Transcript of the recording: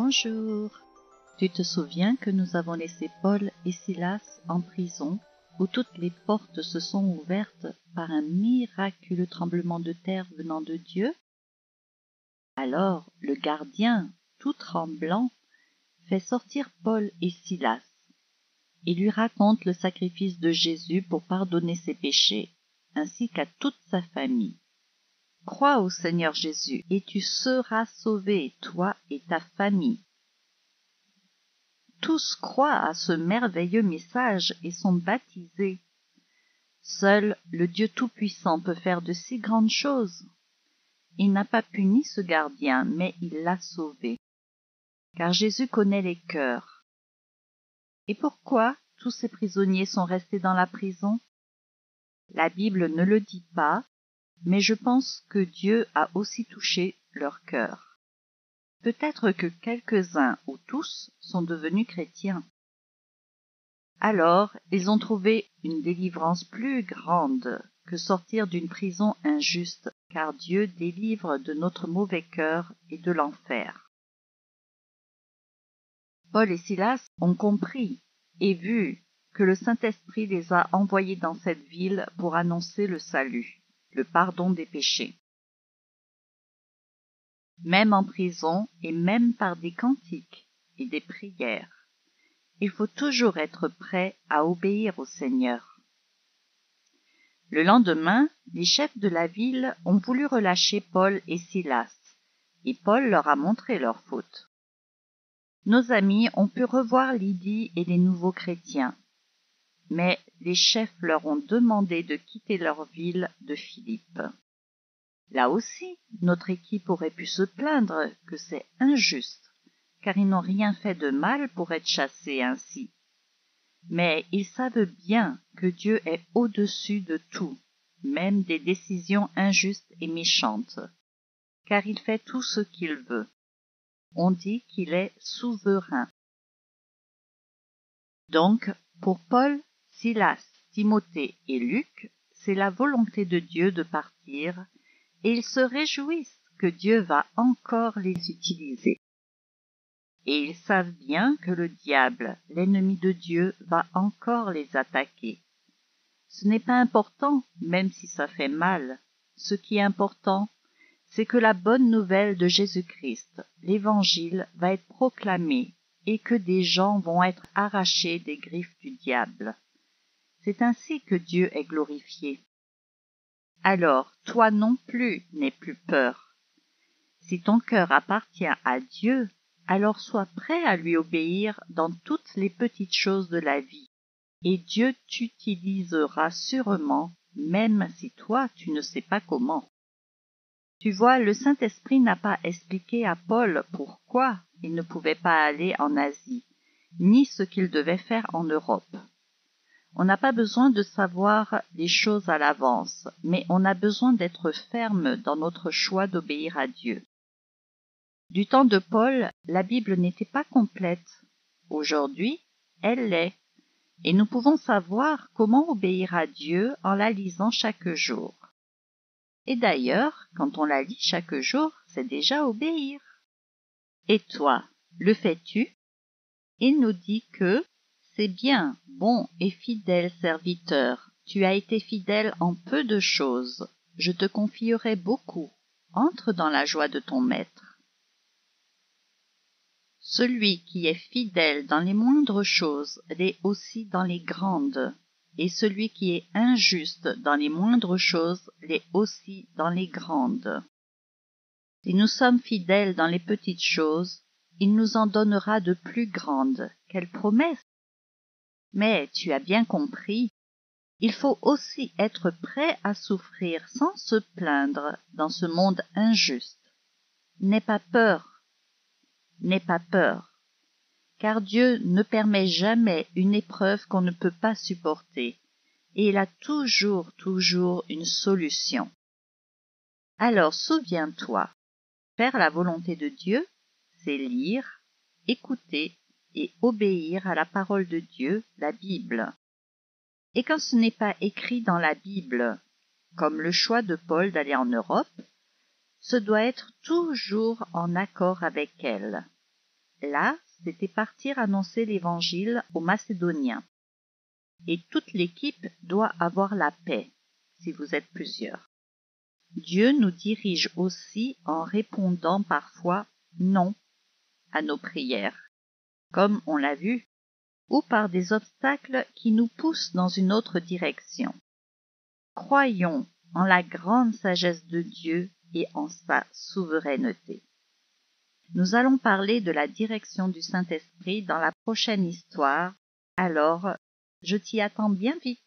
Bonjour. Tu te souviens que nous avons laissé Paul et Silas en prison, où toutes les portes se sont ouvertes par un miraculeux tremblement de terre venant de Dieu? Alors le gardien, tout tremblant, fait sortir Paul et Silas et lui raconte le sacrifice de Jésus pour pardonner ses péchés, ainsi qu'à toute sa famille. Crois au Seigneur Jésus et tu seras sauvé, toi et ta famille. Tous croient à ce merveilleux message et sont baptisés. Seul le Dieu Tout-Puissant peut faire de si grandes choses. Il n'a pas puni ce gardien, mais il l'a sauvé. Car Jésus connaît les cœurs. Et pourquoi tous ces prisonniers sont restés dans la prison? La Bible ne le dit pas, mais je pense que Dieu a aussi touché leur cœur. Peut-être que quelques-uns ou tous sont devenus chrétiens. Alors, ils ont trouvé une délivrance plus grande que sortir d'une prison injuste, car Dieu délivre de notre mauvais cœur et de l'enfer. Paul et Silas ont compris et vu que le Saint-Esprit les a envoyés dans cette ville pour annoncer le salut, le pardon des péchés. Même en prison et même par des cantiques et des prières, il faut toujours être prêt à obéir au Seigneur. Le lendemain, les chefs de la ville ont voulu relâcher Paul et Silas, et Paul leur a montré leur faute. Nos amis ont pu revoir Lydie et les nouveaux chrétiens, mais les chefs leur ont demandé de quitter leur ville de Philippe. Là aussi, notre équipe aurait pu se plaindre que c'est injuste, car ils n'ont rien fait de mal pour être chassés ainsi. Mais ils savent bien que Dieu est au-dessus de tout, même des décisions injustes et méchantes, car il fait tout ce qu'il veut. On dit qu'il est souverain. Donc, pour Paul, Silas, Timothée et Luc, c'est la volonté de Dieu de partir, et ils se réjouissent que Dieu va encore les utiliser. Et ils savent bien que le diable, l'ennemi de Dieu, va encore les attaquer. Ce n'est pas important, même si ça fait mal. Ce qui est important, c'est que la bonne nouvelle de Jésus-Christ, l'Évangile, va être proclamée et que des gens vont être arrachés des griffes du diable. C'est ainsi que Dieu est glorifié. Alors, toi non plus n'aie plus peur. Si ton cœur appartient à Dieu, alors sois prêt à lui obéir dans toutes les petites choses de la vie. Et Dieu t'utilisera sûrement, même si toi tu ne sais pas comment. Tu vois, le Saint-Esprit n'a pas expliqué à Paul pourquoi il ne pouvait pas aller en Asie, ni ce qu'il devait faire en Europe. On n'a pas besoin de savoir les choses à l'avance, mais on a besoin d'être ferme dans notre choix d'obéir à Dieu. Du temps de Paul, la Bible n'était pas complète. Aujourd'hui, elle l'est. Et nous pouvons savoir comment obéir à Dieu en la lisant chaque jour. Et d'ailleurs, quand on la lit chaque jour, c'est déjà obéir. Et toi, le fais-tu? Il nous dit que c'est bien, bon et fidèle serviteur. Tu as été fidèle en peu de choses. Je te confierai beaucoup. Entre dans la joie de ton maître. Celui qui est fidèle dans les moindres choses l'est aussi dans les grandes, et celui qui est injuste dans les moindres choses l'est aussi dans les grandes. Si nous sommes fidèles dans les petites choses, il nous en donnera de plus grandes. Quelle promesse! Mais tu as bien compris, il faut aussi être prêt à souffrir sans se plaindre dans ce monde injuste. N'aie pas peur. N'aie pas peur, car Dieu ne permet jamais une épreuve qu'on ne peut pas supporter, et il a toujours une solution. Alors souviens-toi, faire la volonté de Dieu, c'est lire, écouter et obéir à la parole de Dieu, la Bible. Et quand ce n'est pas écrit dans la Bible, comme le choix de Paul d'aller en Europe, ce doit être toujours en accord avec elle. Là, c'était partir annoncer l'Évangile aux Macédoniens. Et toute l'équipe doit avoir la paix, si vous êtes plusieurs. Dieu nous dirige aussi en répondant parfois non à nos prières, comme on l'a vu, ou par des obstacles qui nous poussent dans une autre direction. Croyons en la grande sagesse de Dieu et en sa souveraineté. Nous allons parler de la direction du Saint-Esprit dans la prochaine histoire, alors je t'y attends bien vite.